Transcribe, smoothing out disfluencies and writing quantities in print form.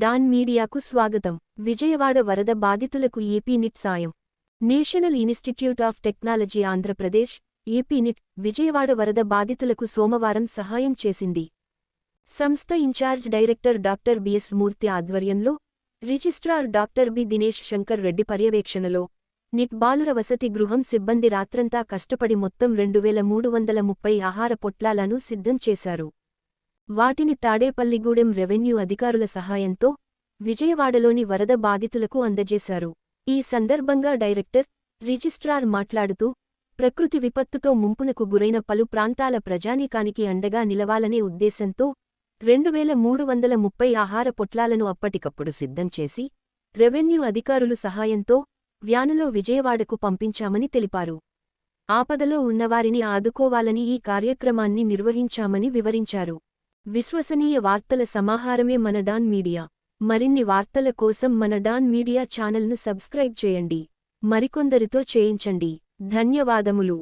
Don మీడియాకు స్వాగతం. విజయవాడ వరద బాధితులకు ఏపీ నిట్ సాయం. National institute of technology Andhra Pradesh, AP neat, Vijayawada వరద బాధితులకు సోమవారం సహాయం చేసింది. సంస్థ ఇన్ఛార్జ్ డైరెక్టర్ డాక్టర్ బిఎస్ మూర్తి ఆధ్వర్యంలో, registrar doctor B Dinesh Shankar Reddy పర్యవేక్షణలో, నిట్ బాలుర వసతి గృహం సిబ్బంది రాత్రంతా కష్టపడి మొత్తం 2330 ఆహార పొట్లాలను సిద్ధం చేశారు. వాటిని తాడేపల్లిగూడెం రెవెన్యూ అధికారుల సహాయంతో విజయవాడలోని వరద బాధితులకు అందజేశారు. ఈ సందర్భంగా డైరెక్టర్, రిజిస్ట్రార్ మాట్లాడుతూ, ప్రకృతి విపత్తుతో ముంపునకు గురైన పలు ప్రాంతాల ప్రజానీకానికి అండగా నిలవాలనే ఉద్దేశంతో 2330 ఆహార పొట్లాలను అప్పటికప్పుడు సిద్ధం చేసి, రెవెన్యూ అధికారులు సహాయంతో వ్యానులో విజయవాడకు పంపించామని తెలిపారు. ఆపదలో ఉన్నవారిని ఆదుకోవాలని ఈ కార్యక్రమాన్ని నిర్వహించామని వివరించారు. విశ్వసనీయ వార్తల సమాహారమే మన డాన్ మీడియా. మరిన్ని వార్తల కోసం మన డాన్ మీడియా ఛానల్ను సబ్స్క్రైబ్ చేయండి. మరికొందరితో చేయించండి. ధన్యవాదములు.